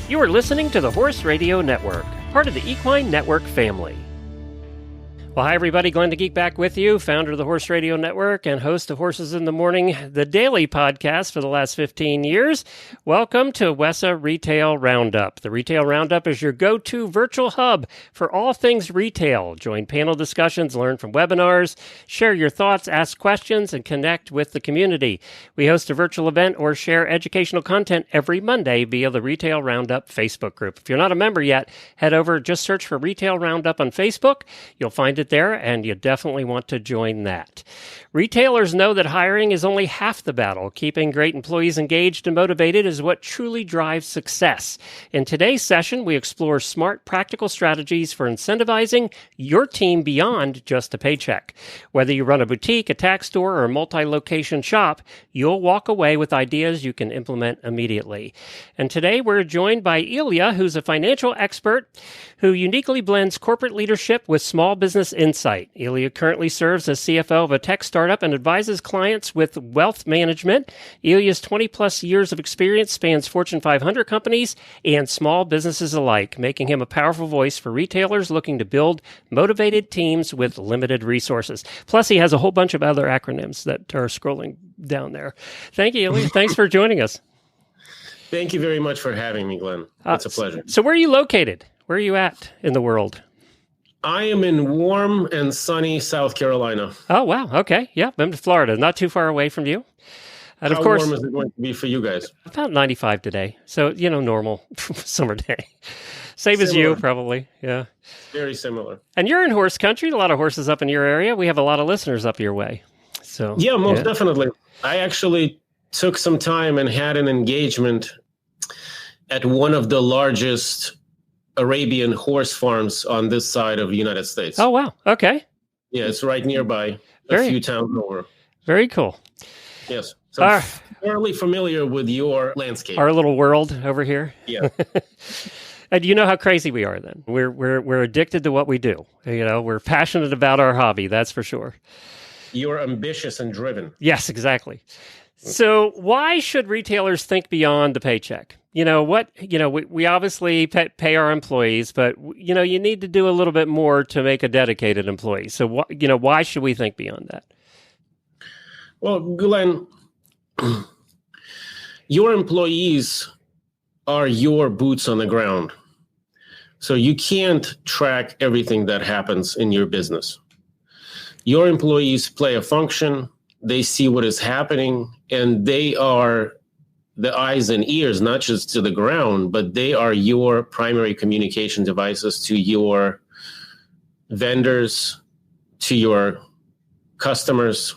You are listening to the Horse Radio Network, part of the Equine Network family. Well, hi, everybody. Glenn the Geek back with you, founder of the Horse Radio Network and host of Horses in the Morning, the daily podcast for the last 15 years. Welcome to WESA Retail Roundup. The Retail Roundup is your go-to virtual hub for all things retail. Join panel discussions, learn from webinars, share your thoughts, ask questions, and connect with the community. We host a virtual event or share educational content every Monday via the Retail Roundup Facebook group. If you're not a member yet, head over, just search for Retail Roundup on Facebook. You'll find it there, and you definitely want to join that. Retailers know that hiring is only half the battle. Keeping great employees engaged and motivated is what truly drives success. In today's session, we explore smart, practical strategies for incentivizing your team beyond just a paycheck. Whether you run a boutique, a tack store, or a multi-location shop, you'll walk away with ideas you can implement immediately. And today, we're joined by Ilya, who's a financial expert who uniquely blends corporate leadership with small business insight. Ilya currently serves as CFO of a tech startup and advises clients with wealth management. Ilya's 20-plus years of experience spans Fortune 500 companies and small businesses alike, making him a powerful voice for retailers looking to build motivated teams with limited resources. Plus, he has a whole bunch of other acronyms that are scrolling down there. Thank you, Ilya. Thanks for joining us. Thank you very much for having me, Glenn. It's a pleasure. So where are you located? Where are you at in the world? I am in warm and sunny South Carolina. Oh, wow. Okay. Yeah, I'm in Florida, not too far away from you. And How of course, warm is it going to be for you guys? About 95 today. So, normal summer day. Same as you, probably. Yeah. Very similar. And you're in horse country. A lot of horses up in your area. We have a lot of listeners up your way. So yeah, most definitely. I actually took some time and had an engagement at one of the largest Arabian horse farms on this side of the United States. Oh, wow. Okay. Yeah, it's right nearby, a few towns over. Very cool. Yes. So I'm fairly familiar with your landscape. Our little world over here. Yeah. And you know how crazy we are then. We're addicted to what we do. We're passionate about our hobby, that's for sure. You're ambitious and driven. Yes, exactly. So why should retailers think beyond the paycheck? We obviously pay our employees, but, you need to do a little bit more to make a dedicated employee. So, why should we think beyond that? Well, Glenn, your employees are your boots on the ground. So you can't track everything that happens in your business. Your employees play a function. They see what is happening, and they are the eyes and ears, not just to the ground, but they are your primary communication devices to your vendors, to your customers,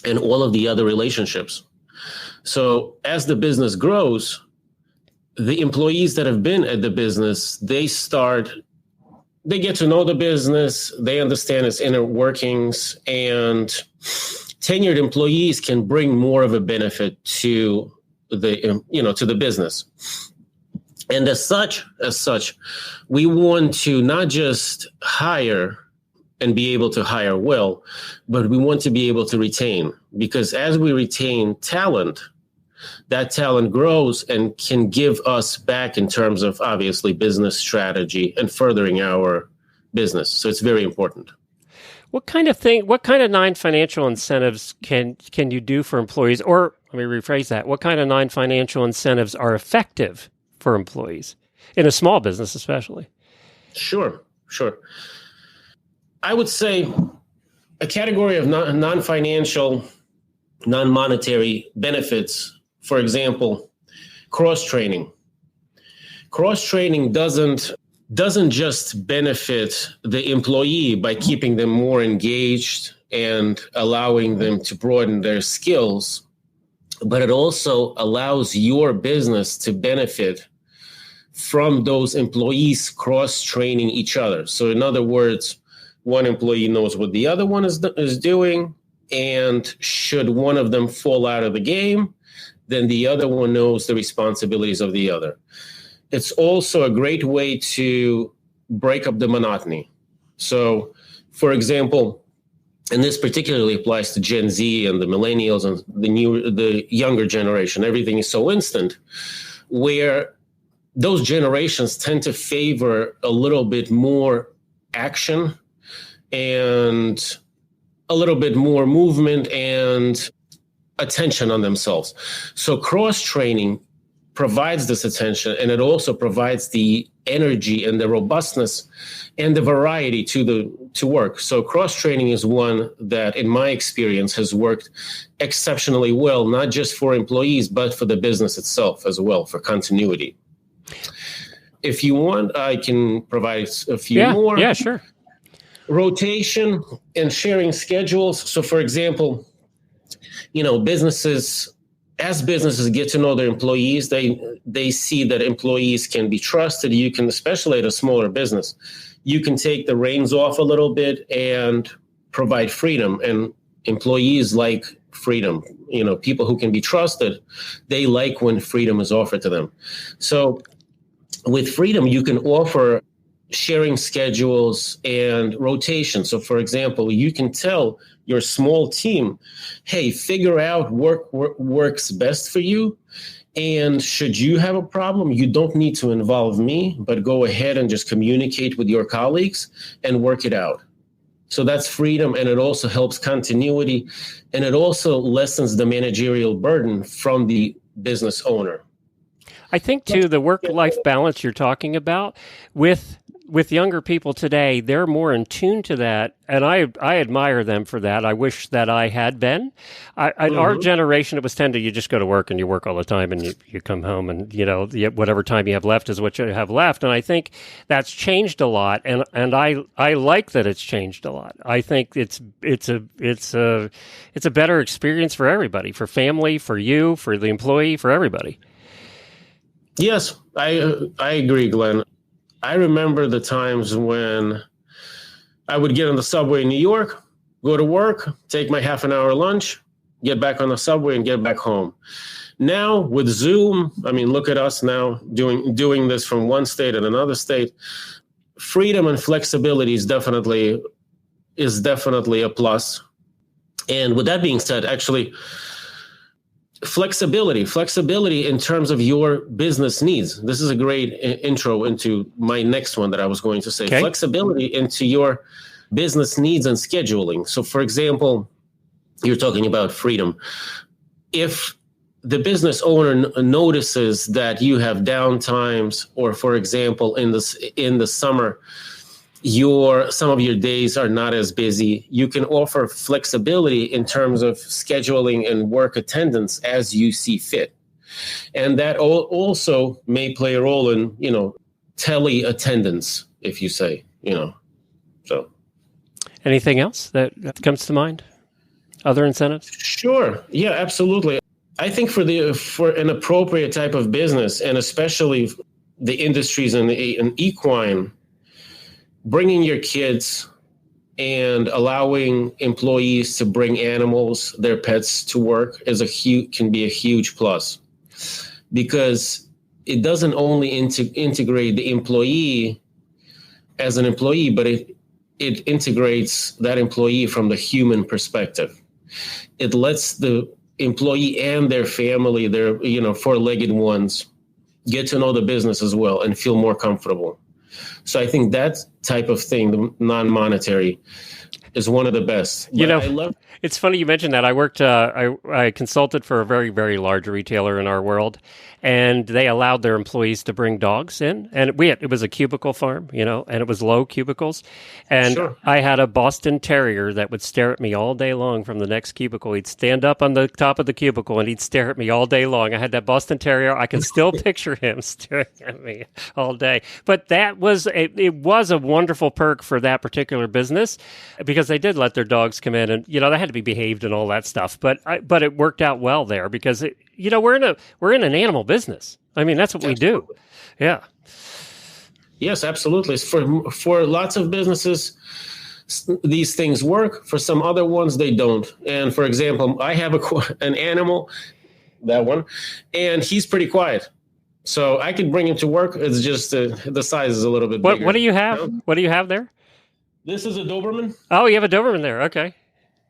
and all of the other relationships. So as the business grows, the employees that have been at the business, they get to know the business, they understand its inner workings, and tenured employees can bring more of a benefit to the business. And as such, we want to not just hire and be able to hire well, but we want to be able to retain, because as we retain talent, that talent grows and can give us back in terms of obviously business strategy and furthering our business. So it's very important. What kind of non-financial incentives can you do for employees? Or let me rephrase that. What kind of non-financial incentives are effective for employees in a small business, especially? Sure. I would say a category of non-financial, non-monetary benefits, for example, cross-training. Cross-training doesn't just benefit the employee by keeping them more engaged and allowing them to broaden their skills, but it also allows your business to benefit from those employees cross-training each other. So in other words, one employee knows what the other one is doing, and should one of them fall out of the game, then the other one knows the responsibilities of the other. It's also a great way to break up the monotony. So, for example, and this particularly applies to Gen Z and the millennials and the younger generation, everything is so instant, where those generations tend to favor a little bit more action and a little bit more movement and attention on themselves. So cross-training provides this attention, and it also provides the energy and the robustness and the variety to work. So cross-training is one that, in my experience, has worked exceptionally well, not just for employees, but for the business itself as well, for continuity. If you want, I can provide a few more. Yeah, sure. Rotation and sharing schedules. So, for example, businesses get to know their employees, they see that employees can be trusted. You can, especially at a smaller business, you can take the reins off a little bit and provide freedom. And employees like freedom. People who can be trusted, they like when freedom is offered to them. So with freedom, you can offer sharing schedules and rotation. So, for example, you can tell your small team, hey, figure out what works best for you. And should you have a problem, you don't need to involve me, but go ahead and just communicate with your colleagues and work it out. So that's freedom, and it also helps continuity, and it also lessens the managerial burden from the business owner. I think, too, the work-life balance you're talking about with younger people today, they're more in tune to that, and I admire them for that. I wish that I had been. Our generation, it was you just go to work and you work all the time, and you come home, and whatever time you have left is what you have left. And I think that's changed a lot, and I like that it's changed a lot. I think it's a better experience for everybody, for family, for you, for the employee, for everybody. Yes, I agree, Glenn. I remember the times when I would get on the subway in New York, go to work, take my half-an-hour lunch, get back on the subway, and get back home. Now with Zoom, look at us now doing this from one state and another state. Freedom and flexibility is definitely a plus. And with that being said, actually, flexibility in terms of your business needs. This is a great intro into my next one that I was going to say. Okay. Flexibility into your business needs and scheduling. So, for example, you're talking about freedom. If the business owner notices that you have downtimes, or, for example, in the summer, some of your days are not as busy, you can offer flexibility in terms of scheduling and work attendance as you see fit. And that also may play a role in, tele attendance, if you say, so. Anything else that comes to mind? Other incentives? Sure. Yeah, absolutely. I think for an appropriate type of business, and especially the industries in equine, bringing your kids and allowing employees to bring animals, their pets, to work can be a huge plus, because it doesn't only integrate the employee as an employee, but it integrates that employee from the human perspective. It lets the employee and their family, their four-legged ones, get to know the business as well and feel more comfortable. So I think that type of thing, the non-monetary, is one of the best. It's funny you mentioned that. I worked, I consulted for a very, very large retailer in our world, and they allowed their employees to bring dogs in. And it was a cubicle farm, and it was low cubicles. And sure. I had a Boston Terrier that would stare at me all day long from the next cubicle. He'd stand up on the top of the cubicle and he'd stare at me all day long. I had that Boston Terrier. I can still picture him staring at me all day. But it was a wonderful perk for that particular business, because they did let their dogs come in, and, they had to be behaved and all that stuff. But it worked out well there, because we're in an animal business. That's what we do. Yeah. Yes, absolutely. For lots of businesses, these things work. For some other ones, they don't. And for example, I have an animal, that one, and he's pretty quiet. So I could bring him to work. It's just the size is a little bit bigger. What do you have? What do you have there? This is a Doberman. Oh, you have a Doberman there. Okay.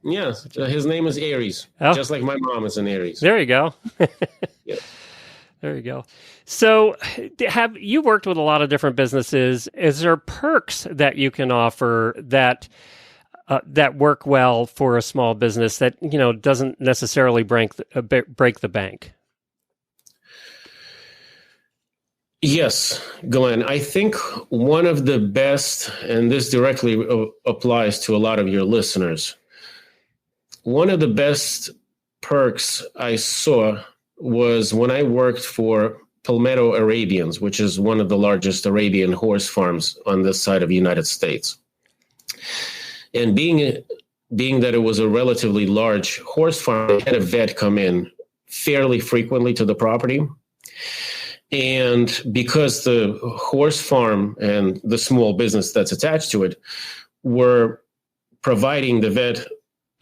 Yes, his name is Aries, just like my mom is an Aries. There you go. Yeah. There you go. So, have you worked with a lot of different businesses? Is there perks that you can offer that work well for a small business that doesn't necessarily break the bank? Yes, Glenn. I think one of the best, and this directly applies to a lot of your listeners, one of the best perks I saw was when I worked for Palmetto Arabians, which is one of the largest Arabian horse farms on this side of the United States. And being that it was a relatively large horse farm, they had a vet come in fairly frequently to the property. And because the horse farm and the small business that's attached to it were providing the vet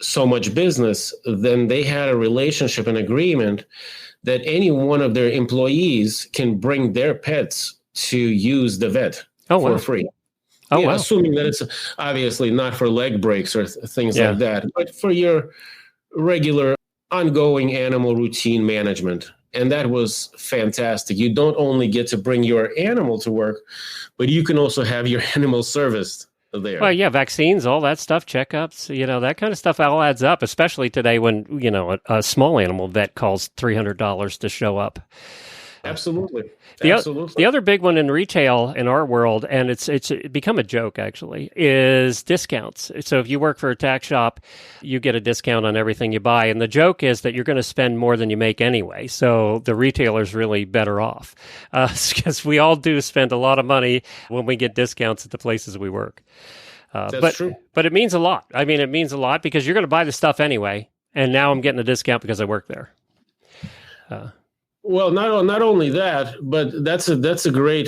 so much business, then they had a relationship and agreement that any one of their employees can bring their pets to use the vet for free. Oh, wow. Assuming that it's obviously not for leg breaks or things like that, but for your regular ongoing animal routine management. And that was fantastic. You don't only get to bring your animal to work, but you can also have your animal serviced there. Well, yeah, vaccines, all that stuff, checkups, that kind of stuff all adds up, especially today when, a small animal vet calls $300 to show up. Absolutely. The other big one in retail in our world, and it's become a joke actually, is discounts. So if you work for a tack shop, you get a discount on everything you buy. And the joke is that you're going to spend more than you make anyway. So the retailer's really better off because we all do spend a lot of money when we get discounts at the places we work. That's true. But it means a lot. I mean, it means a lot because you're going to buy the stuff anyway. And now I'm getting a discount because I work there. Well, not only that, but that's a great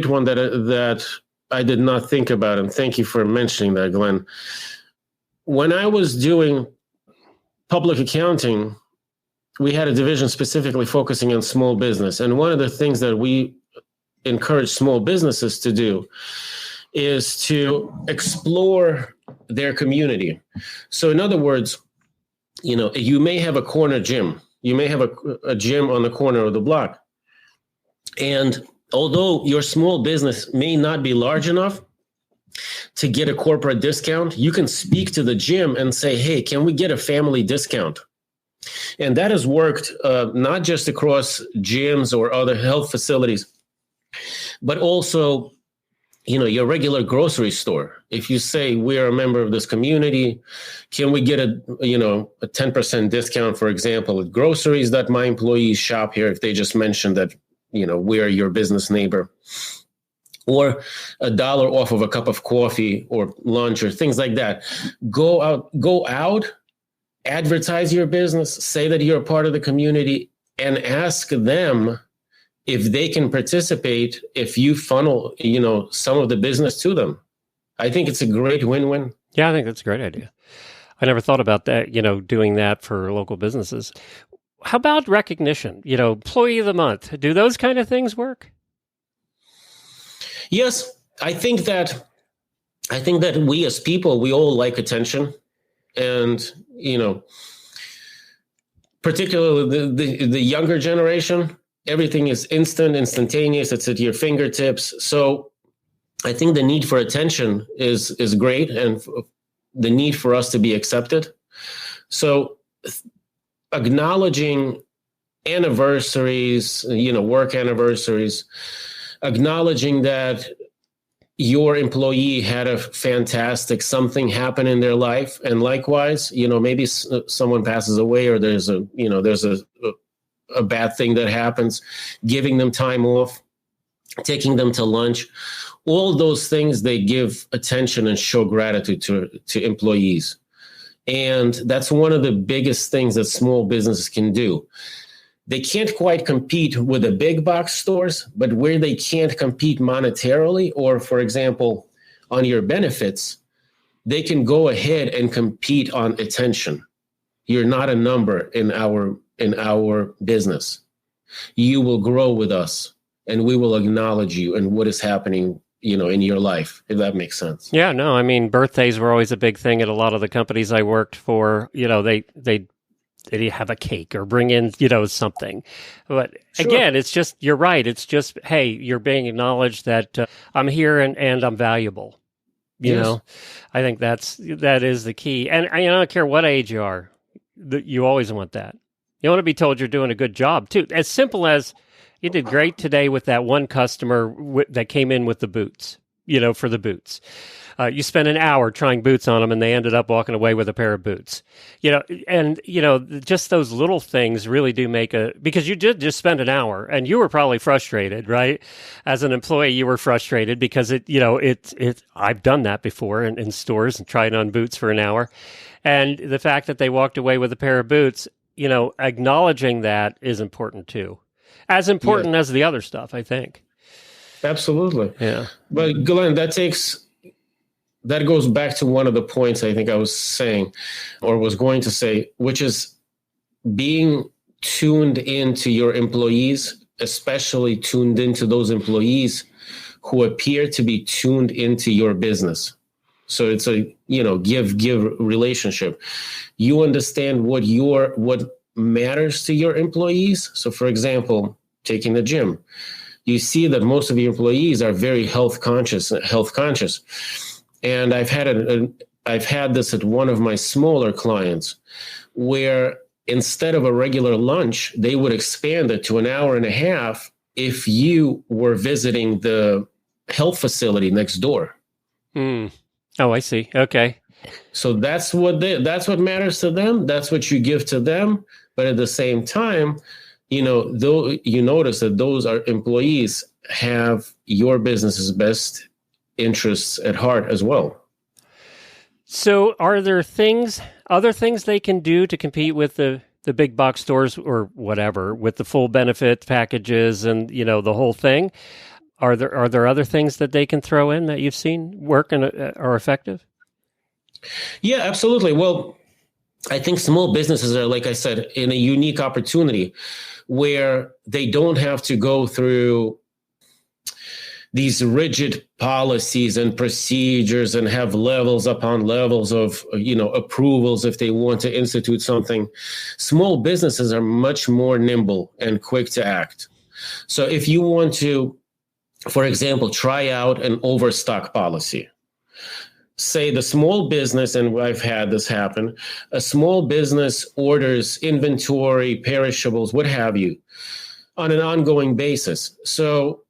one that I did not think about, and thank you for mentioning that, Glenn. When I was doing public accounting, we had a division specifically focusing on small business, and one of the things that we encourage small businesses to do is to explore their community. So, in other words, you may have a corner gym. You may have a gym on the corner of the block. And although your small business may not be large enough to get a corporate discount, you can speak to the gym and say, hey, can we get a family discount? And that has worked not just across gyms or other health facilities, but also your regular grocery store. If you say we are a member of this community, can we get a 10% discount, for example, at groceries that my employees shop here if they just mention that, we are your business neighbor, or $1 off of a cup of coffee or lunch or things like that. Go out, advertise your business, say that you're a part of the community, and ask them if they can participate, if you funnel, some of the business to them. I think it's a great win-win. Yeah, I think that's a great idea. I never thought about that, doing that for local businesses. How about recognition? Employee of the month. Do those kind of things work? Yes, I think that we as people, we all like attention, and particularly the younger generation. Everything is instantaneous. It's at your fingertips. So I think the need for attention is great, and the need for us to be accepted. So acknowledging anniversaries, work anniversaries, acknowledging that your employee had a fantastic something happen in their life, and likewise, maybe someone passes away, or there's a bad thing that happens, giving them time off, taking them to lunch, all those things, they give attention and show gratitude to employees. And that's one of the biggest things that small businesses can do. They can't quite compete with the big box stores, but where they can't compete monetarily, or for example, on your benefits, they can go ahead and compete on attention. You're not a number in our business. You will grow with us, and we will acknowledge you and what is happening, in your life, if that makes sense. Yeah, no, I mean, birthdays were always a big thing at a lot of the companies I worked for. They did you have a cake or bring in, something? But Sure. again, it's just, you're right. It's just, hey, you're being acknowledged that I'm here and I'm valuable. You Yes. know, I think that is the key. And I don't care what age you are, you always want that. You want to be told you're doing a good job too. As simple as you did great today with that one customer that came in with the boots, for the boots. You spent an hour trying boots on them and they ended up walking away with a pair of boots. Just those little things really do because you did just spend an hour and you were probably frustrated, right? As an employee, you were frustrated because I've done that before in stores and tried on boots for an hour. And the fact that they walked away with a pair of boots, acknowledging that is important too. As important as the other stuff, I think. Absolutely. Yeah. But Glenn, that goes back to one of the points I think I was saying or was going to say, which is being tuned into your employees, especially tuned into those employees who appear to be tuned into your business. So it's a, give relationship. You understand what matters to your employees. So for example, taking the gym, you see that most of your employees are very health conscious. And I've had this at one of my smaller clients where instead of a regular lunch, they would expand it to an hour and a half if you were visiting the health facility next door. Oh, I see. Okay. So that's what matters to them. That's what you give to them. But at the same time, though you notice that those are employees have your business's best interests at heart as well. So are there other things they can do to compete with the big box stores or whatever with the full benefit packages and, the whole thing? Are there other things that they can throw in that you've seen work and are effective? Yeah, absolutely. Well, I think small businesses are, like I said, in a unique opportunity where they don't have to go through these rigid policies and procedures and have levels upon levels of, approvals if they want to institute something. Small businesses are much more nimble and quick to act. So if you want to, for example, try out an overstock policy, say the small business, and I've had this happen, a small business orders inventory, perishables, what have you, on an ongoing basis. So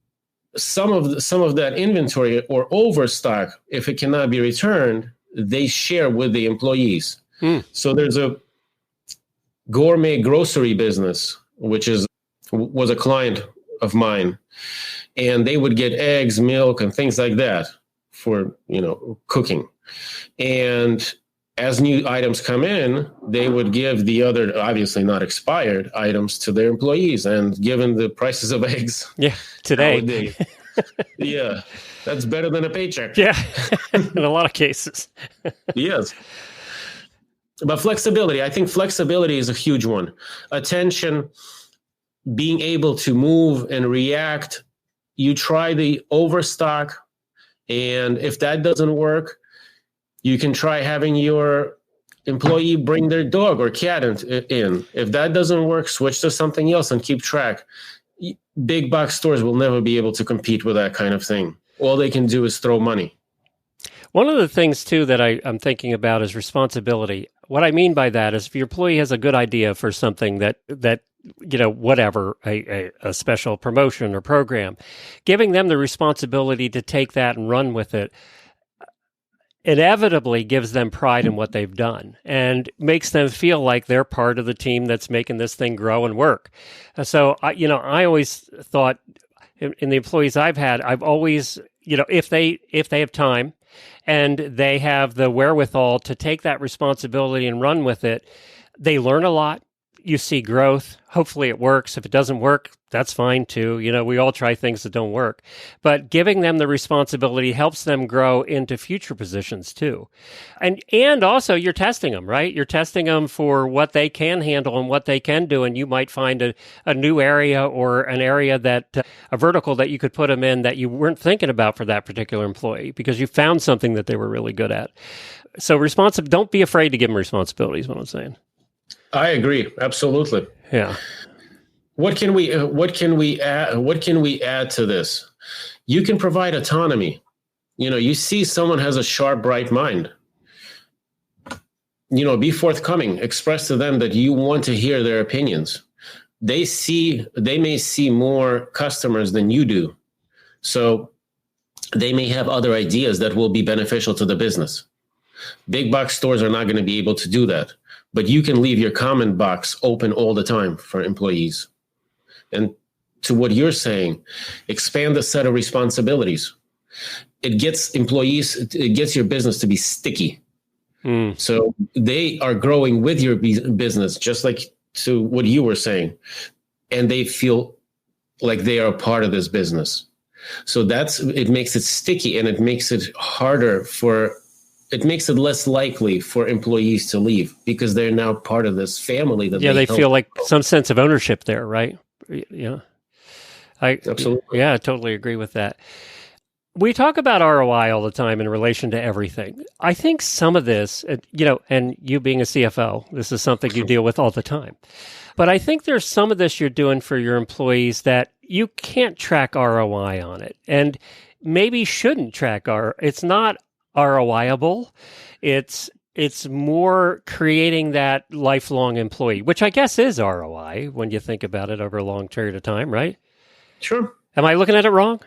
some of that inventory or overstock, if it cannot be returned, they share with the employees. So there's a gourmet grocery business, which was a client of mine, and they would get eggs, milk, and things like that for cooking. And as new items come in, they would give the other, obviously not expired items to their employees. And given the prices of eggs today, nowadays, that's better than a paycheck. Yeah, in a lot of cases. Yes. But flexibility, I think flexibility is a huge one. Attention, being able to move and react. You try the overstock, and if that doesn't work, you can try having your employee bring their dog or cat in. If that doesn't work, switch to something else and keep track. Big box stores will never be able to compete with that kind of thing. All they can do is throw money. One of the things, too, that I'm thinking about is responsibility. What I mean by that is if your employee has a good idea for something that whatever, a special promotion or program, giving them the responsibility to take that and run with it inevitably gives them pride in what they've done and makes them feel like they're part of the team that's making this thing grow and work. So, I always thought in the employees I've had, I've always, if they have time and they have the wherewithal to take that responsibility and run with it, they learn a lot. You see growth. Hopefully it works. If it doesn't work, that's fine too. We all try things that don't work. But giving them the responsibility helps them grow into future positions too. And also you're testing them, right? You're testing them for what they can handle and what they can do. And you might find a new area or an area that, a vertical that you could put them in that you weren't thinking about for that particular employee because you found something that they were really good at. So don't be afraid to give them responsibility is what I'm saying. I agree. Absolutely. Yeah. What can we add to this? You can provide autonomy. You see someone has a sharp, bright mind. Be forthcoming. Express to them that you want to hear their opinions. They may see more customers than you do. So they may have other ideas that will be beneficial to the business. Big box stores are not going to be able to do that, but you can leave your comment box open all the time for employees. And to what you're saying, expand the set of responsibilities. It gets your business to be sticky. So they are growing with your business, just like to what you were saying, and they feel like they are a part of this business. So it makes it sticky, and it makes it it makes it less likely for employees to leave because they're now part of this family. They feel like some sense of ownership there, right? Yeah. Absolutely. I totally agree with that. We talk about ROI all the time in relation to everything. I think some of this, and you being a CFO, this is something you deal with all the time. But I think there's some of this you're doing for your employees that you can't track ROI on it, and maybe shouldn't track it's not ROI-able. It's more creating that lifelong employee, which I guess is ROI when you think about it over a long period of time, right? Sure. Am I looking at it wrong?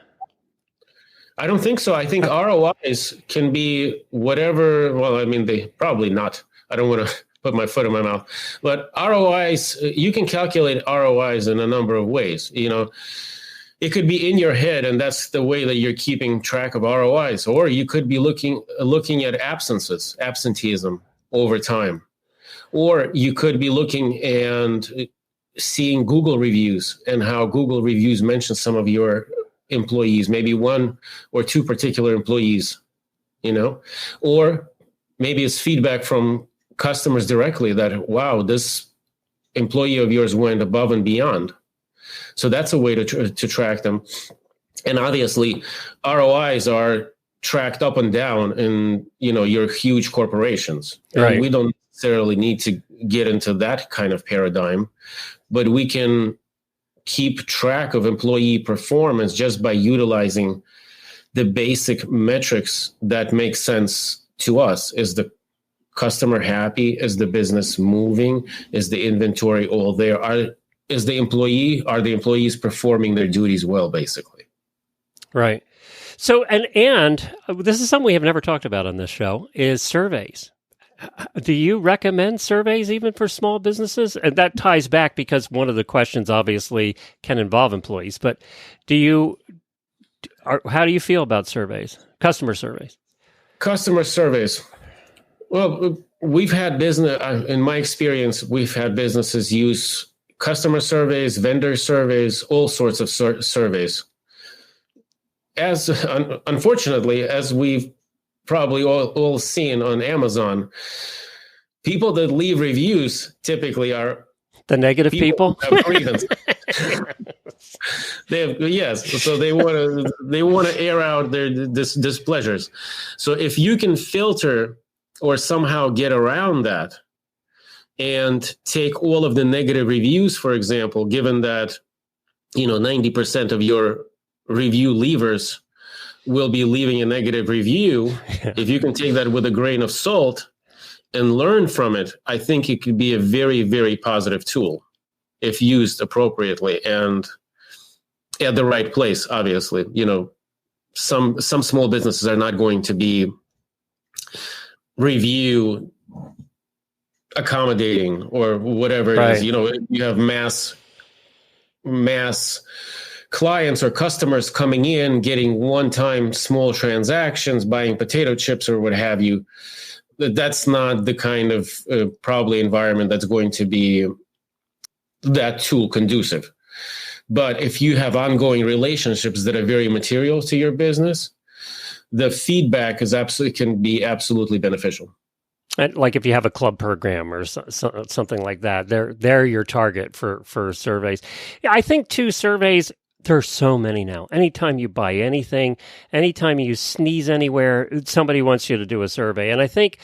I don't think so. I think ROIs can be whatever. Well, I mean, they probably not. I don't want to put my foot in my mouth. But ROIs, you can calculate ROIs in a number of ways. It could be in your head, and that's the way that you're keeping track of ROIs. Or you could be looking at absenteeism over time. Or you could be looking and seeing Google reviews and how Google reviews mention some of your employees, maybe one or two particular employees, or maybe it's feedback from customers directly that, wow, this employee of yours went above and beyond. So that's a way to track them. And obviously ROIs are tracked up and down in, your huge corporations. Right. And we don't necessarily need to get into that kind of paradigm, but we can keep track of employee performance just by utilizing the basic metrics that make sense to us. Is the customer happy? Is the business moving? Is the inventory all there? Are the employees performing their duties well, basically? Right. So, and this is something we have never talked about on this show, is surveys. Do you recommend surveys even for small businesses? And that ties back because one of the questions obviously can involve employees. But how do you feel about surveys, customer surveys? Customer surveys. Well, we've had in my experience, we've had businesses use customer surveys, vendor surveys, all sorts of surveys. Unfortunately, as we've probably all seen on Amazon, people that leave reviews typically are the negative people. Who have grievances. So they want to air out their displeasures. So if you can filter or somehow get around that and take all of the negative reviews, for example, given that 90% of your review leavers will be leaving a negative review. If you can take that with a grain of salt and learn from it, I think it could be a very, very positive tool if used appropriately and at the right place. Obviously, some small businesses are not going to be review accommodating or whatever it is. You have mass clients or customers coming in, getting one-time small transactions, buying potato chips or what have you. That's not the kind of probably environment that's going to be that tool conducive. But if you have ongoing relationships that are very material to your business, the feedback can be absolutely beneficial. Like if you have a club program or something like that, they're your target for surveys. I think too, surveys, there's so many now. Anytime you buy anything, anytime you sneeze anywhere, somebody wants you to do a survey. And I think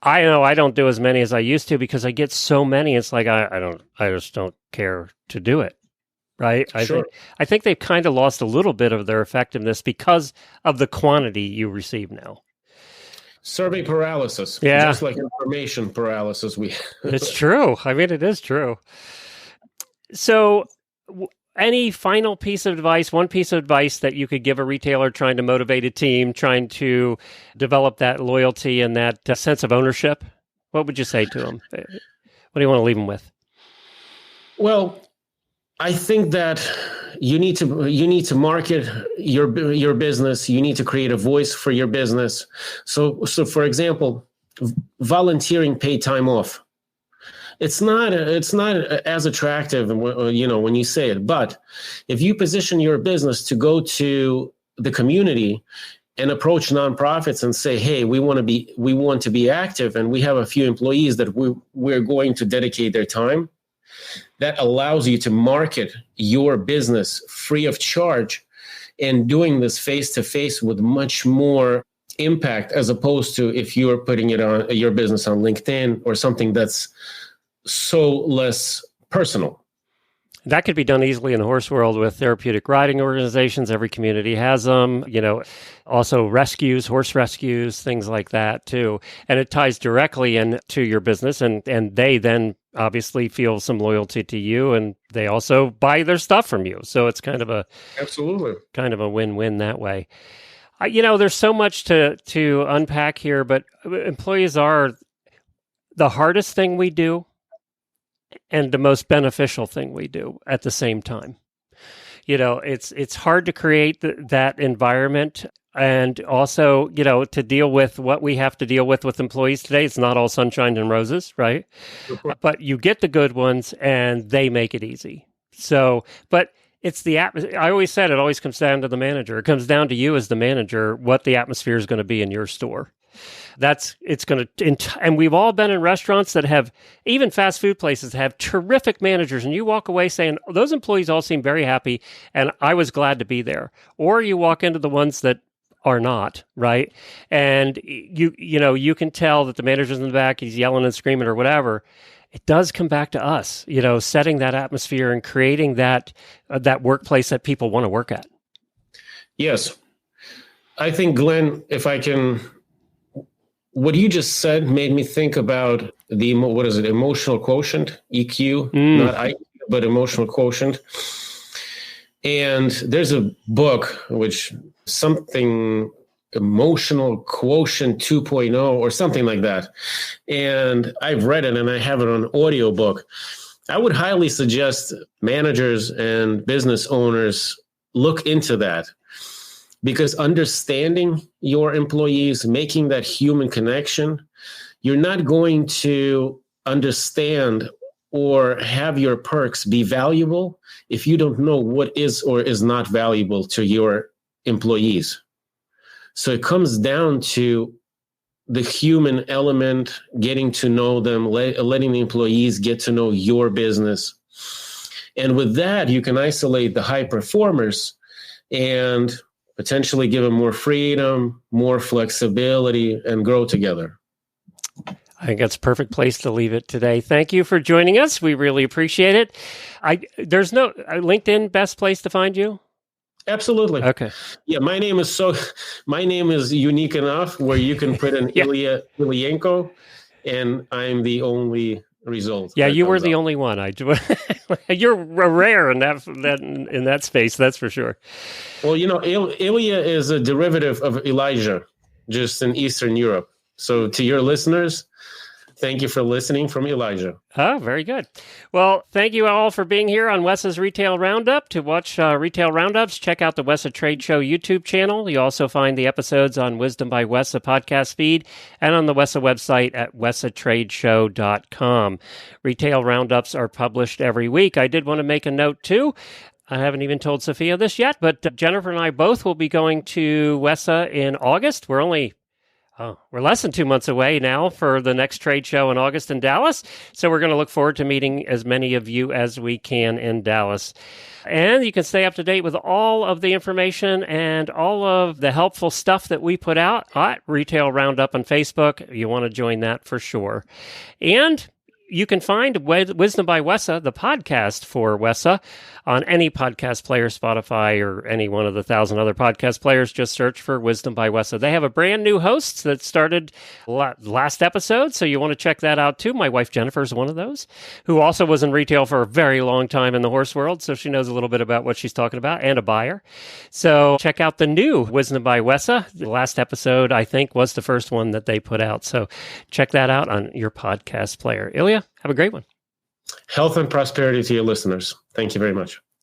I know I don't do as many as I used to because I get so many. It's like I just don't care to do it. Right. Sure. I think they've kind of lost a little bit of their effectiveness because of the quantity you receive now. Survey paralysis. Yeah. Just like information paralysis. It's true. I mean, it is true. So any final piece of advice, one piece of advice that you could give a retailer trying to motivate a team, trying to develop that loyalty and that sense of ownership? What would you say to them? What do you want to leave them with? Well, I think that you need to market your business. You need to create a voice for your business. So for example, volunteering paid time off. It's not as attractive, when you say it. But if you position your business to go to the community and approach nonprofits and say, hey, we want to be active, and we have a few employees that we're going to dedicate their time. That allows you to market your business free of charge, and doing this face to face with much more impact, as opposed to if you're putting it on your business on LinkedIn or something that's so less personal. That could be done easily in the horse world with therapeutic riding organizations. Every community has them, also rescues, horse rescues, things like that too. And it ties directly into your business, and they then obviously feel some loyalty to you, and they also buy their stuff from you. So it's kind of a win-win that way. There's so much to unpack here, but employees are the hardest thing we do and the most beneficial thing we do at the same time. It's hard to create that environment, and also, to deal with what we have to deal with employees today. It's not all sunshine and roses, right? But you get the good ones, and they make it easy. So, but it's the atmosphere. I always said it always comes down to the manager. It comes down to you as the manager, what the atmosphere is going to be in your store. And we've all been in restaurants that have, even fast food places have terrific managers, and you walk away saying, those employees all seem very happy, and I was glad to be there. Or you walk into the ones that are not, right? And you can tell that the manager's in the back, he's yelling and screaming or whatever. It does come back to us, setting that atmosphere and creating that workplace that people want to work at. Yes. I think, Glenn, if I can, what you just said made me think about the, emotional quotient, EQ, not IQ, but emotional quotient. And there's a book, which something emotional quotient 2.0 or something like that. And I've read it, and I have it on audiobook. I would highly suggest managers and business owners look into that, because understanding your employees, making that human connection, you're not going to understand or have your perks be valuable if you don't know what is or is not valuable to your employees. So it comes down to the human element, getting to know them, letting the employees get to know your business. And with that, you can isolate the high performers and potentially give them more freedom, more flexibility, and grow together. I think that's a perfect place to leave it today. Thank you for joining us. We really appreciate it. There's no LinkedIn best place to find you? Absolutely. Okay. Yeah, my name is unique enough where you can put an Ilya Ilyenko, and I'm the only result. Yeah, you were the only one. You're rare in that space, that's for sure. Well, Ilya is a derivative of Elijah, just in Eastern Europe. So to your listeners, thank you for listening from Elijah. Oh, very good. Well, thank you all for being here on WESA's Retail Roundup. To watch Retail Roundups, check out the WESA Trade Show YouTube channel. You also find the episodes on Wisdom by WESA podcast feed and on the WESA website at wesatradeshow.com. Retail Roundups are published every week. I did want to make a note, too. I haven't even told Sophia this yet, but Jennifer and I both will be going to WESA in August. We're only Oh, we're less than 2 months away now for the next trade show in August in Dallas. So we're going to look forward to meeting as many of you as we can in Dallas. And you can stay up to date with all of the information and all of the helpful stuff that we put out at Retail Roundup on Facebook. You want to join that for sure. And you can find Wisdom by WESA, the podcast for WESA, on any podcast player, Spotify, or any one of the 1,000 other podcast players. Just search for Wisdom by WESA. They have a brand new host that started last episode, so you want to check that out too. My wife Jennifer is one of those, who also was in retail for a very long time in the horse world, so she knows a little bit about what she's talking about, and a buyer. So check out the new Wisdom by WESA. The last episode, I think, was the first one that they put out. So check that out on your podcast player. Ilya, have a great one. Health and prosperity to your listeners. Thank you very much.